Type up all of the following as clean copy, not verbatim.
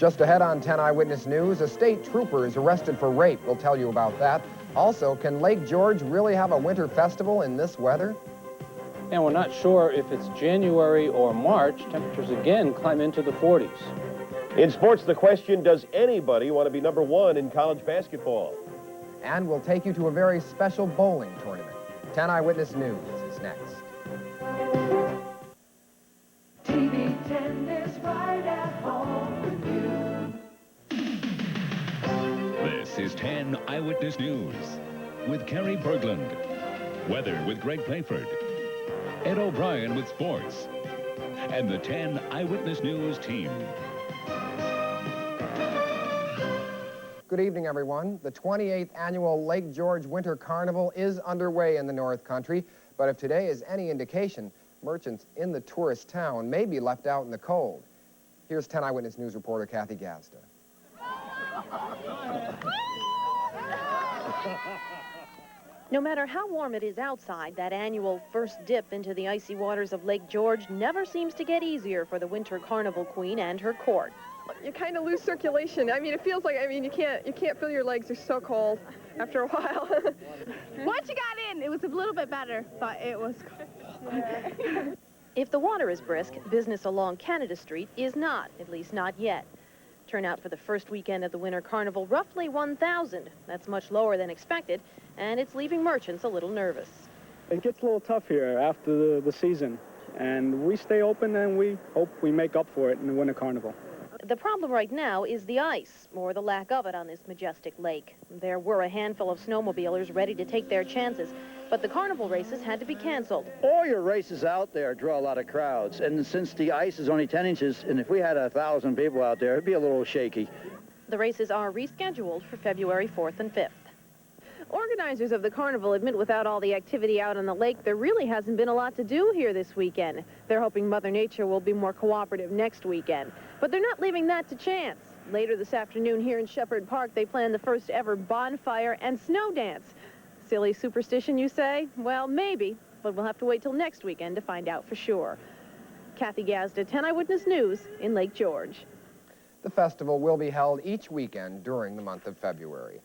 Just ahead on 10 Eyewitness News, a state trooper is arrested for rape. We'll tell you about that. Also, can Lake George really have a winter festival in this weather? And we're not sure if it's January or March. Temperatures again climb into the 40s. In sports, the question, does anybody want to be number one in college basketball? And we'll take you to a very special bowling tournament. 10 Eyewitness News is next. TV 10 is right at home with you. This is 10 Eyewitness News with Cary Berglund. Weather with Greg Playford. Ed O'Brien with sports. And the 10 Eyewitness News team. Good evening, everyone. The 28th annual Lake George Winter Carnival is underway in the North Country, but if today is any indication, merchants in the tourist town may be left out in the cold. Here's 10 Eyewitness News reporter Kathy Gazda. No matter how warm it is outside, that annual first dip into the icy waters of Lake George never seems to get easier for the Winter Carnival Queen and her court. You kind of lose circulation. I mean, it feels like, you can't feel your legs. They're so cold after a while. Once you got in, it was a little bit better, but it was cold. If the water is brisk, business along Canada Street is not, at least not yet. Turnout for the first weekend of the Winter Carnival, roughly 1,000. That's much lower than expected, and it's leaving merchants a little nervous. It gets a little tough here after the season, and we stay open and we hope we make up for it in the Winter Carnival. The problem right now is the ice, or the lack of it on this majestic lake. There were a handful of snowmobilers ready to take their chances, but the carnival races had to be canceled. All your races out there draw a lot of crowds, and since the ice is only 10 inches, and if we had 1,000 people out there, it'd be a little shaky. The races are rescheduled for February 4th and 5th. Organizers of the carnival admit without all the activity out on the lake, there really hasn't been a lot to do here this weekend. They're hoping Mother Nature will be more cooperative next weekend. But they're not leaving that to chance. Later this afternoon here in Shepherd Park, they plan the first ever bonfire and snow dance. Silly superstition, you say? Well, maybe, but we'll have to wait till next weekend to find out for sure. Kathy Gazda, 10 Eyewitness News in Lake George. The festival will be held each weekend during the month of February.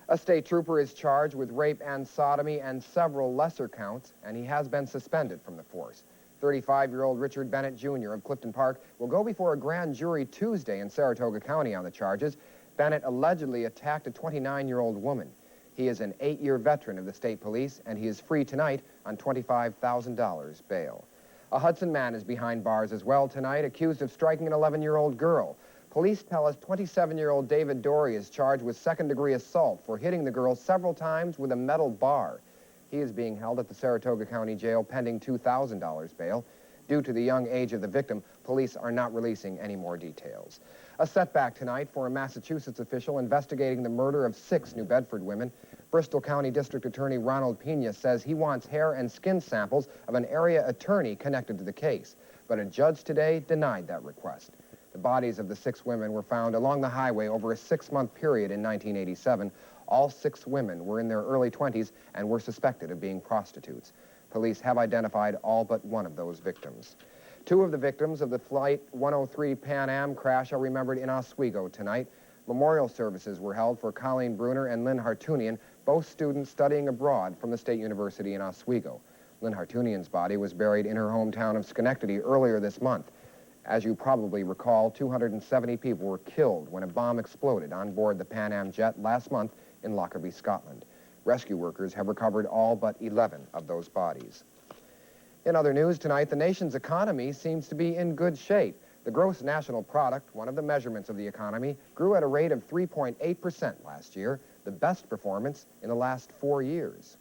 A state trooper is charged with rape and sodomy and several lesser counts, and he has been suspended from the force. 35-year-old Richard Bennett, Jr. of Clifton Park will go before a grand jury Tuesday in Saratoga County on the charges. Bennett allegedly attacked a 29-year-old woman. He is an 8-year veteran of the state police, and he is free tonight on $25,000 bail. A Hudson man is behind bars as well tonight, accused of striking an 11-year-old girl. Police tell us 27-year-old David Dory is charged with second-degree assault for hitting the girl several times with a metal bar. He is being held at the Saratoga County Jail pending $2,000 bail. Due to the young age of the victim, police are not releasing any more details. A setback tonight for a Massachusetts official investigating the murder of 6 New Bedford women. Bristol County District Attorney Ronald Pena says he wants hair and skin samples of an area attorney connected to the case, but a judge today denied that request. The bodies of the 6 women were found along the highway over a 6-month period in 1987. All 6 women were in their early 20s and were suspected of being prostitutes. Police have identified all but one of those victims. 2 of the victims of the Flight 103 Pan Am crash are remembered in Oswego tonight. Memorial services were held for Colleen Bruner and Lynn Hartunian, both students studying abroad from the State University in Oswego. Lynn Hartunian's body was buried in her hometown of Schenectady earlier this month. As you probably recall, 270 people were killed when a bomb exploded on board the Pan Am jet last month in Lockerbie, Scotland. Rescue workers have recovered all but 11 of those bodies. In other news tonight, the nation's economy seems to be in good shape. The gross national product, one of the measurements of the economy, grew at a rate of 3.8% last year, the best performance in the last 4 years.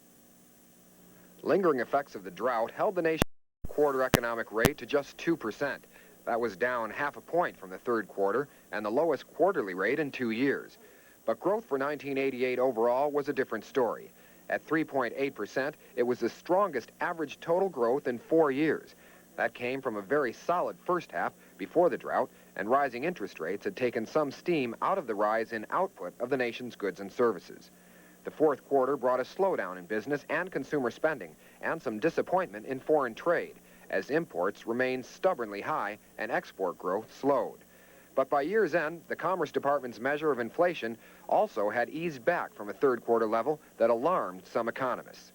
Lingering effects of the drought held the nation's quarter economic rate to just 2%. That was down half a point from the third quarter and the lowest quarterly rate in 2 years. But growth for 1988 overall was a different story. At 3.8%, it was the strongest average total growth in 4 years. That came from a very solid first half before the drought, and rising interest rates had taken some steam out of the rise in output of the nation's goods and services. The fourth quarter brought a slowdown in business and consumer spending, and some disappointment in foreign trade, as imports remained stubbornly high and export growth slowed. But by year's end, the Commerce Department's measure of inflation also had eased back from a third-quarter level that alarmed some economists.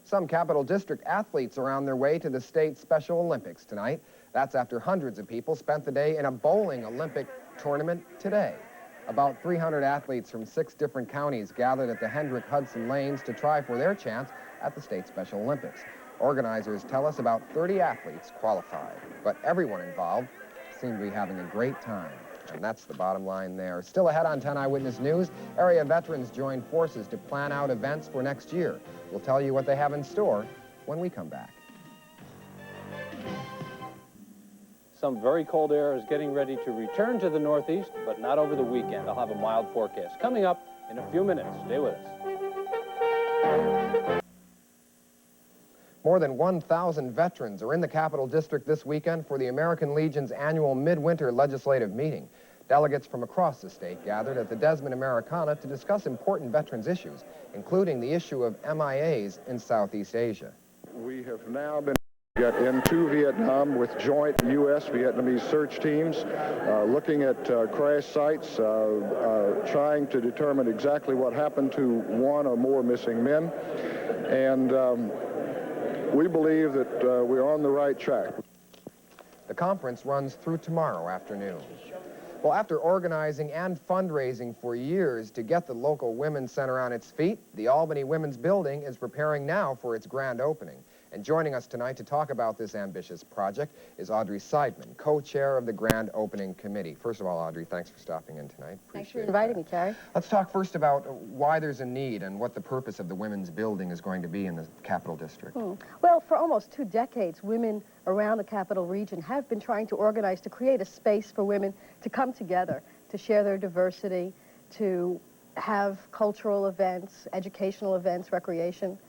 Some Capital District athletes are on their way to the state Special Olympics tonight. That's after hundreds of people spent the day in a bowling Olympic tournament today. About 300 athletes from 6 different counties gathered at the Hendrick Hudson lanes to try for their chance at the state Special Olympics. Organizers tell us about 30 athletes qualified, but everyone involved seemed to be having a great time. And that's the bottom line there. Still ahead on 10 Eyewitness News, area veterans join forces to plan out events for next year. We'll tell you what they have in store when we come back. Some very cold air is getting ready to return to the Northeast, but not over the weekend. I'll have a mild forecast coming up in a few minutes. Stay with us. More than 1,000 veterans are in the Capital District this weekend for the American Legion's annual midwinter legislative meeting. Delegates from across the state gathered at the Desmond Americana to discuss important veterans issues, including the issue of MIAs in Southeast Asia. We have now been into Vietnam with joint U.S.-Vietnamese search teams, looking at crash sites, trying to determine exactly what happened to one or more missing men. And we believe that we're on the right track. The conference runs through tomorrow afternoon. Well, after organizing and fundraising for years to get the local Women's Center on its feet, the Albany Women's Building is preparing now for its grand opening. And joining us tonight to talk about this ambitious project is Audrey Seidman, co-chair of the Grand Opening Committee. First of all, Audrey, thanks for stopping in tonight. Thanks for inviting me, Cary. Let's talk first about why there's a need and what the purpose of the Women's Building is going to be in the Capital District. Well, for almost 2 decades, women around the Capital Region have been trying to organize to create a space for women to come together, to share their diversity, to have cultural events, educational events, recreation.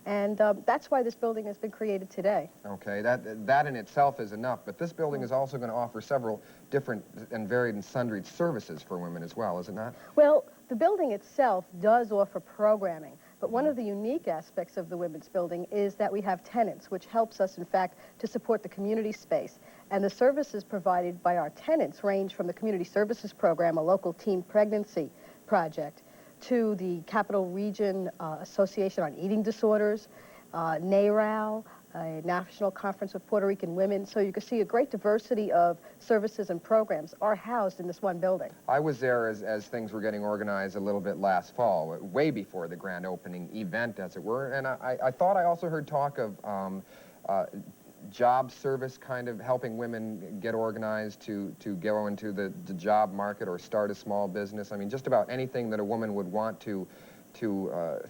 And that's why this building has been created today. Okay, that in itself is enough, but this building is also going to offer several different and varied and sundry services for women as well, is it not? Well, the building itself does offer programming, but one of the unique aspects of the Women's Building is that we have tenants, which helps us, in fact, to support the community space. And the services provided by our tenants range from the Community Services Program, a local teen pregnancy project, to the Capital Region Association on Eating Disorders, NARAL, a National Conference of Puerto Rican Women. So you can see a great diversity of services and programs are housed in this one building. I was there as things were getting organized a little bit last fall, way before the grand opening event, as it were, and I thought I also heard talk of job service, kind of helping women get organized to go into the job market or start a small business. I mean, just about anything that a woman would want to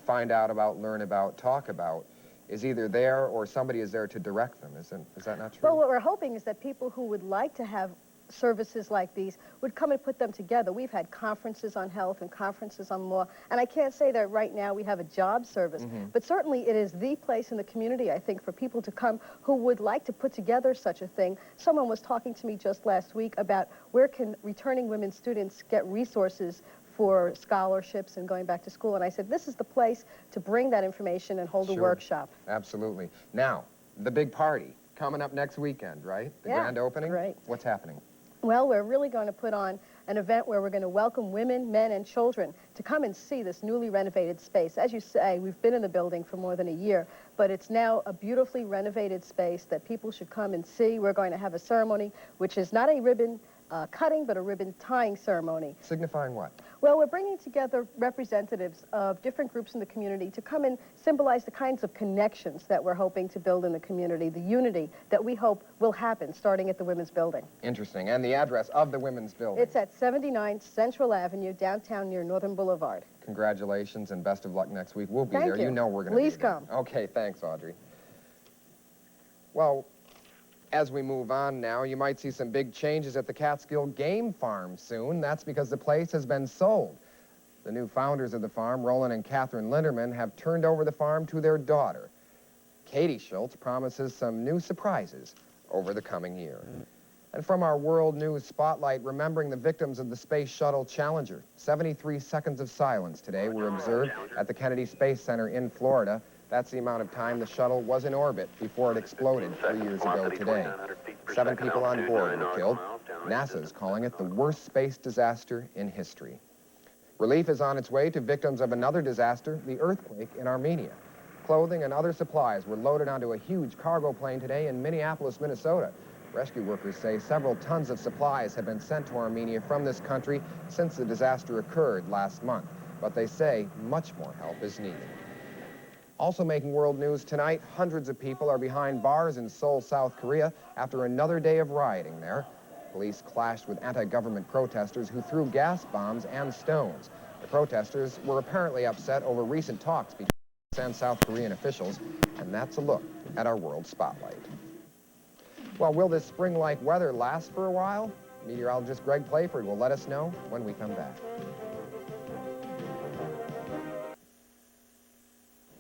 find out about, learn about, talk about is either there or somebody is there to direct them. Is that not true? Well, what we're hoping is that people who would like to have services like these would come and put them together. We've had conferences on health and conferences on law, and I can't say that right now we have a job service, but certainly it is the place in the community, I think, for people to come who would like to put together such a thing. Someone was talking to me just last week about where can returning women students get resources for scholarships and going back to school, and I said, this is the place to bring that information and hold a workshop. Absolutely. Now, the big party coming up next weekend, right? The grand opening? Right. What's happening? Well, we're really going to put on an event where we're going to welcome women, men, and children to come and see this newly renovated space. As you say, we've been in the building for more than a year, but it's now a beautifully renovated space that people should come and see. We're going to have a ceremony, which is not a ribbon cutting, but a ribbon tying ceremony. Signifying what? Well, we're bringing together representatives of different groups in the community to come and symbolize the kinds of connections that we're hoping to build in the community, the unity that we hope will happen starting at the Women's Building. Interesting. And the address of the Women's Building? It's at 79 Central Avenue, downtown near Northern Boulevard. Congratulations and best of luck next week. We'll be Thank there. you. You know we're going to be there. Please come. Okay, thanks, Audrey. Well, as we move on now, you might see some big changes at the Catskill Game Farm soon. That's because the place has been sold. The new founders of the farm, Roland and Catherine Linderman, have turned over the farm to their daughter. Katie Schultz promises some new surprises over the coming year. And from our World News Spotlight, remembering the victims of the Space Shuttle Challenger, 73 seconds of silence today were observed at the Kennedy Space Center in Florida. That's the amount of time the shuttle was in orbit before it exploded 3 years ago today. 7 people on board were killed. NASA's calling it the worst space disaster in history. Relief is on its way to victims of another disaster, the earthquake in Armenia. Clothing and other supplies were loaded onto a huge cargo plane today in Minneapolis, Minnesota. Rescue workers say several tons of supplies have been sent to Armenia from this country since the disaster occurred last month. But they say much more help is needed. Also making world news tonight, hundreds of people are behind bars in Seoul, South Korea after another day of rioting there. Police clashed with anti-government protesters who threw gas bombs and stones. The protesters were apparently upset over recent talks between US and South Korean officials, and that's a look at our World Spotlight. Well, will this spring-like weather last for a while? Meteorologist Greg Playford will let us know when we come back.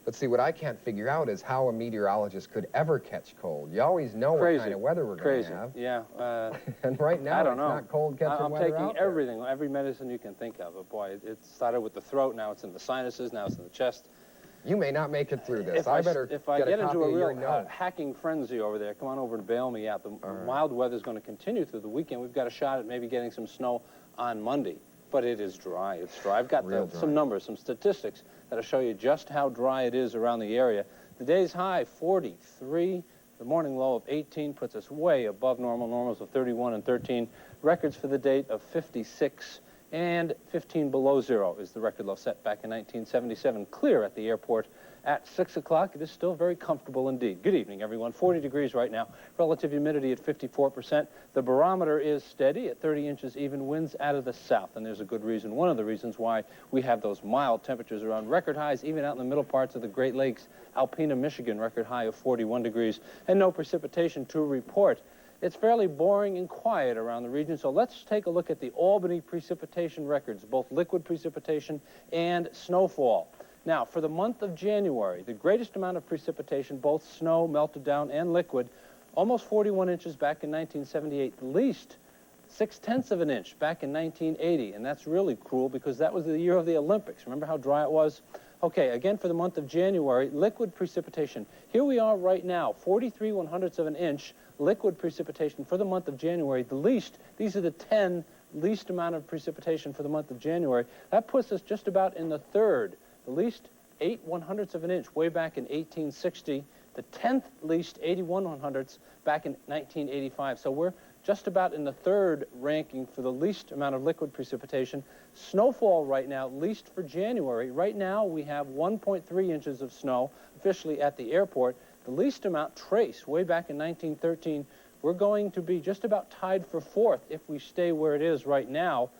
But see, what I can't figure out is how a meteorologist could ever catch cold. You always know what kind of weather we're going to have. Yeah. And right now, I don't know. It's not cold catching weather I'm out taking there. everything, every medicine you can think of. But boy, it started with the throat, now it's in the sinuses, now it's in the chest. You may not make it through this. If I get into a real note. hacking frenzy over there, come on over and bail me out. The mild weather's going to continue through the weekend. We've got a shot at maybe getting some snow on Monday. But it is dry. It's dry. I've got some numbers, some statistics that'll show you just how dry it is around the area. The day's high, 43. The morning low of 18 puts us way above normal. Normals of 31 and 13. Records for the date of 56 and 15 below zero is the record low set back in 1977. Clear at the airport at 6 o'clock. It is still very comfortable indeed. Good evening, everyone. 40 degrees right now. Relative humidity at 54%. The barometer is steady at 30 inches, even winds out of the south. And there's a good reason, one of the reasons why we have those mild temperatures around record highs, even out in the middle parts of the Great Lakes. Alpena, Michigan, record high of 41 degrees. And no precipitation to report. It's fairly boring and quiet around the region, so let's take a look at the Albany precipitation records, both liquid precipitation and snowfall. Now, for the month of January, the greatest amount of precipitation, both snow, melted down, and liquid, almost 41 inches back in 1978, the least 0.6 of an inch back in 1980, and that's really cruel because that was the year of the Olympics. Remember how dry it was? Okay, again for the month of January, liquid precipitation. Here we are right now, 43/100ths of an inch liquid precipitation for the month of January. The least, these are the 10 least amount of precipitation for the month of January. That puts us just about in the third. The least 8/100ths of an inch way back in 1860. The 10th least 81/100ths back in 1985. So we're just about in the third ranking for the least amount of liquid precipitation. Snowfall right now, least for January. Right now we have 1.3 inches of snow officially at the airport. The least amount trace way back in 1913. We're going to be just about tied for fourth if we stay where it is right now.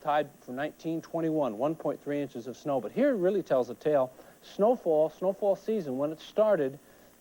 Tied for 1921, 1.3 inches of snow. But here it really tells a tale. Snowfall season, when it started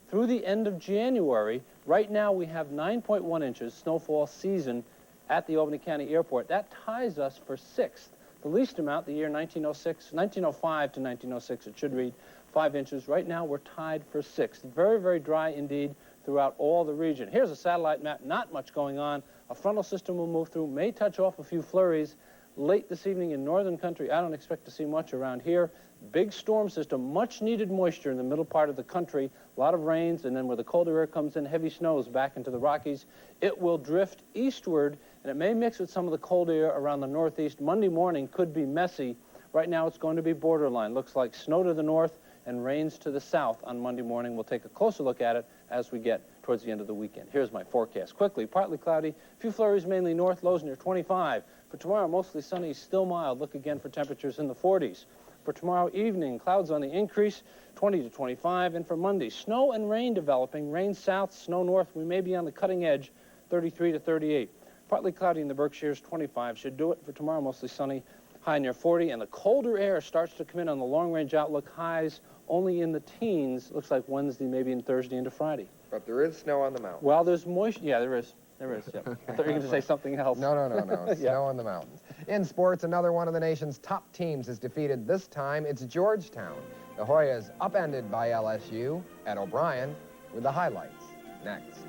through the end of January, right now we have 9.1 inches snowfall season at the Albany County Airport. That ties us for sixth. The least amount, the year 1905 to 1906, it should read 5 inches. Right now we're tied for sixth. Very, very dry indeed throughout all the region. Here's a satellite map, not much going on. A frontal system will move through, may touch off a few flurries. Late this evening in northern country, I don't expect to see much around here. Big storm system, much needed moisture in the middle part of the country. A lot of rains, and then where the colder air comes in, heavy snows back into the Rockies. It will drift eastward, and it may mix with some of the cold air around the northeast. Monday morning could be messy. Right now it's going to be borderline. Looks like snow to the north and rains to the south on Monday morning. We'll take a closer look at it as we get towards the end of the weekend. Here's my forecast. Quickly, partly cloudy, a few flurries mainly north, lows near 25. For tomorrow, mostly sunny, still mild. Look again for temperatures in the 40s. For tomorrow evening, clouds on the increase, 20 to 25. And for Monday, snow and rain developing. Rain south, snow north. We may be on the cutting edge, 33 to 38. Partly cloudy in the Berkshires, 25. Should do it for tomorrow, mostly sunny, high near 40. And the colder air starts to come in on the long-range outlook. Highs only in the teens. Looks like Wednesday, maybe in Thursday into Friday. But there is snow on the mountains. Well, there's moisture. Yeah, there is. There is, yeah. I thought you were going to say something else. No. Snow Yeah. on the mountains. In sports, another one of the nation's top teams is defeated. This time, it's Georgetown. The Hoyas upended by LSU. Ed O'Brien with the highlights. Next.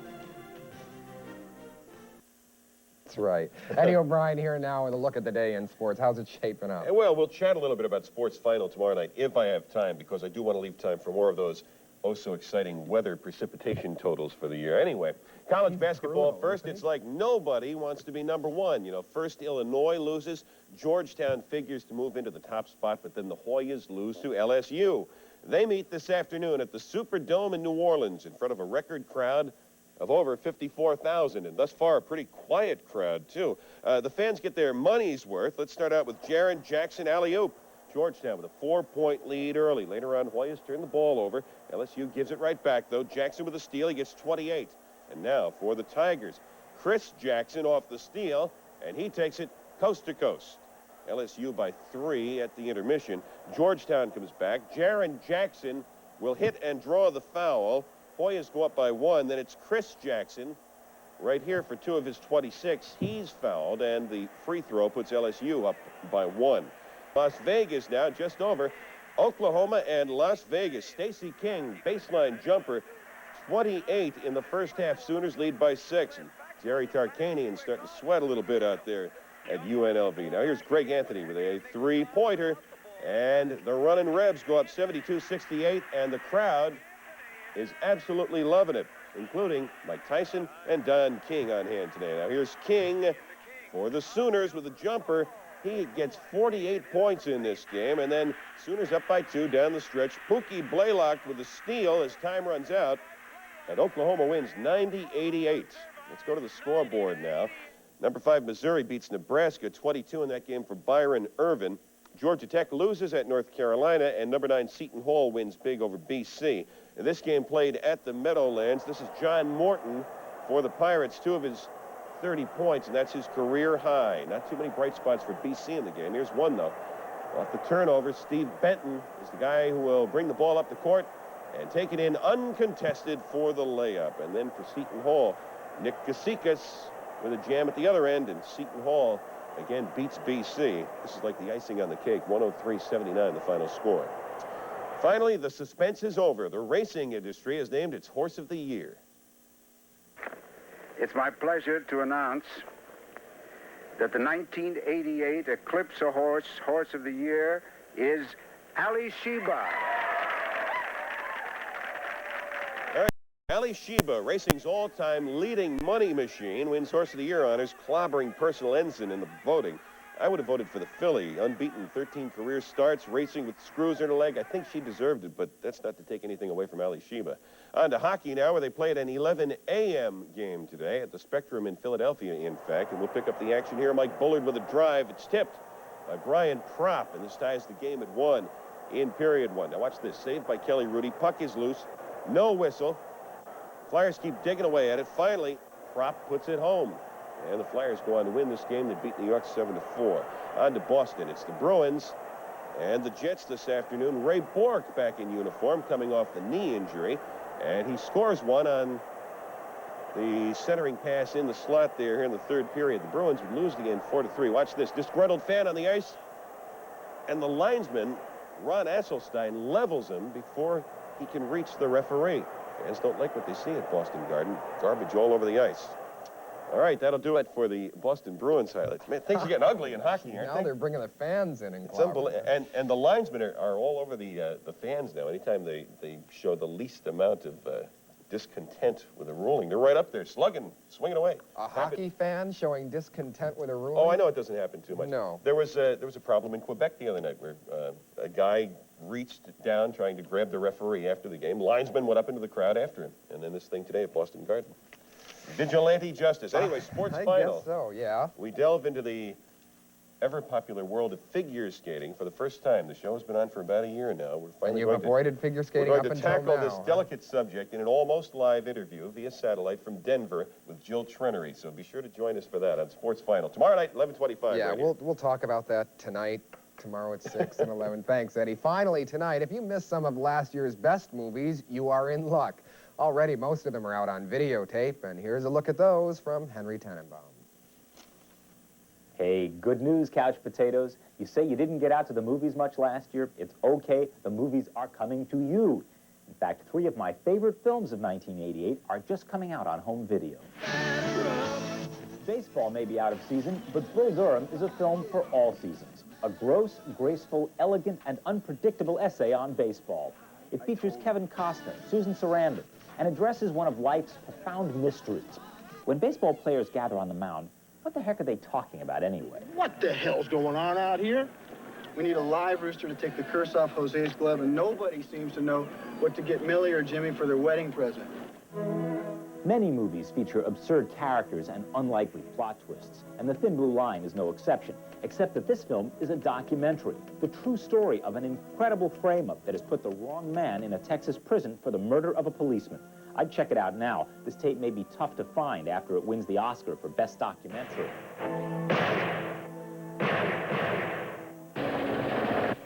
That's right. Eddie O'Brien here now with a look at the day in sports. How's it shaping up? Well, we'll chat a little bit about sports final tomorrow night if I have time, because I do want to leave time for more of those oh-so-exciting weather precipitation totals for the year. Anyway, college basketball first, it's like nobody wants to be number one. You know, first Illinois loses. Georgetown figures to move into the top spot, but then the Hoyas lose to LSU. They meet this afternoon at the Superdome in New Orleans in front of a record crowd of over 54,000, and thus far a pretty quiet crowd, too. The fans get their money's worth. Let's start out with Jaren Jackson alley-oop. Georgetown with a 4-point lead early. Later on, Hoyas turn the ball over. LSU gives it right back, though. Jackson with a steal. He gets 28. And now for the Tigers. Chris Jackson off the steal, and he takes it coast to coast. LSU by 3 at the intermission. Georgetown comes back. Jaren Jackson will hit and draw the foul. Hoyas go up by 1. Then it's Chris Jackson right here for 2 of his 26. He's fouled, and the free throw puts LSU up by 1. Las Vegas now just over. Oklahoma and Las Vegas. Stacey King, baseline jumper, 28 in the first half. Sooners lead by 6. And Jerry Tarkanian starting to sweat a little bit out there at UNLV. Now here's Greg Anthony with a 3-pointer. And the running Rebs go up 72-68. And the crowd is absolutely loving it, including Mike Tyson and Don King on hand today. Now here's King for the Sooners with a jumper. He gets 48 points in this game, and then Sooners up by 2 down the stretch. Pookie Blaylock with a steal as time runs out, and Oklahoma wins 90-88. Let's go to the scoreboard now. Number 5 Missouri beats Nebraska 22 in that game for Byron Irvin. Georgia Tech loses at North Carolina, and number 9 Seton Hall wins big over BC. And this game played at the Meadowlands. This is John Morton for the Pirates, 2 of his 30 points, and that's his career high. Not too many bright spots for BC in the game. Here's one, though. Off the turnover, Steve Benton is the guy who will bring the ball up the court and take it in uncontested for the layup. And then for Seton Hall, Nick Gasikas with a jam at the other end, and Seton Hall again beats BC. This is like the icing on the cake, 103-79 the final score. Finally, the suspense is over. The racing industry has named its Horse of the Year. It's my pleasure to announce that the 1988 Eclipse Horse of the Year is Ali Sheba. Ali Sheba, racing's all-time leading money machine, wins Horse of the Year honors, clobbering Personal Ensign in the voting. I would have voted for the filly. Unbeaten, 13 career starts, racing with screws in her leg. I think she deserved it, but that's not to take anything away from Ali Sheba. On to hockey now, where they played an 11 a.m. game today at the Spectrum in Philadelphia, in fact. And we'll pick up the action here. Mike Bullard with a drive. It's tipped by Brian Propp, and this ties the game at 1 in period 1. Now watch this. Saved by Kelly Rudy. Puck is loose. No whistle. Flyers keep digging away at it. Finally, Propp puts it home. And the Flyers go on to win this game. They beat New York 7-4. On to Boston. It's the Bruins and the Jets this afternoon. Ray Bourque back in uniform, coming off the knee injury. And he scores one on the centering pass in the slot there here in the third period. The Bruins would lose again 4-3. Watch this. Disgruntled fan on the ice. And the linesman, Ron Asselstein, levels him before he can reach the referee. Fans don't like what they see at Boston Garden. Garbage all over the ice. All right, that'll do it for the Boston Bruins highlights. Man, things are getting ugly in hockey, aren't they? Now they're bringing the fans in. It's unbelievable. And the linesmen are all over the fans now. Anytime they show the least amount of discontent with a ruling, they're right up there, slugging, swinging away. A hockey fan showing discontent with a ruling? Oh, I know it doesn't happen too much. No. There was a problem in Quebec the other night where a guy reached down trying to grab the referee after the game. Linesman went up into the crowd after him. And then this thing today at Boston Garden. Vigilante justice. Anyway, sports final. I guess so, yeah. We delve into the ever-popular world of figure skating for the first time. The show has been on for about a year now. We're finally and you've avoided figure skating up until now. We're going to tackle this delicate subject in an almost live interview via satellite from Denver with Jill Trenery. So be sure to join us for that on Sports Final. Tomorrow night, 11:25. Yeah, we'll talk about that tonight. Tomorrow at 6 and 11. Thanks, Eddie. Finally, tonight, if you missed some of last year's best movies, you are in luck. Already, most of them are out on videotape, and here's a look at those from Henry Tenenbaum. Hey, good news, couch potatoes. You say you didn't get out to the movies much last year? It's okay. The movies are coming to you. In fact, 3 of my favorite films of 1988 are just coming out on home video. Baseball may be out of season, but Bull Durham is a film for all seasons. A gross, graceful, elegant, and unpredictable essay on baseball. It features Kevin Costner, Susan Sarandon, and addresses one of life's profound mysteries. When baseball players gather on the mound, what the heck are they talking about anyway? What the hell's going on out here? We need a live rooster to take the curse off Jose's glove, and nobody seems to know what to get Millie or Jimmy for their wedding present. Many movies feature absurd characters and unlikely plot twists, and The Thin Blue Line is no exception, except that this film is a documentary, the true story of an incredible frame-up that has put the wrong man in a Texas prison for the murder of a policeman. I'd check it out now. This tape may be tough to find after it wins the Oscar for Best Documentary.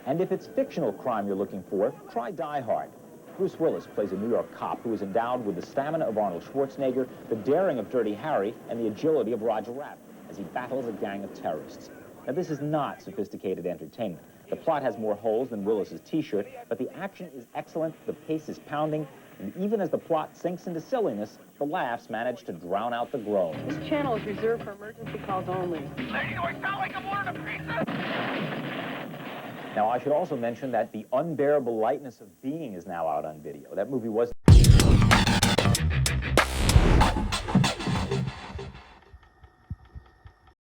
And if it's fictional crime you're looking for, try Die Hard. Bruce Willis plays a New York cop who is endowed with the stamina of Arnold Schwarzenegger, the daring of Dirty Harry, and the agility of Roger Rabbit as he battles a gang of terrorists. Now, this is not sophisticated entertainment. The plot has more holes than Willis's T-shirt, but the action is excellent, the pace is pounding, and even as the plot sinks into silliness, the laughs manage to drown out the groans. This channel is reserved for emergency calls only. Lady, do I sound like I'm ordering a pizza? Now, I should also mention that The Unbearable Lightness of Being is now out on video. That movie was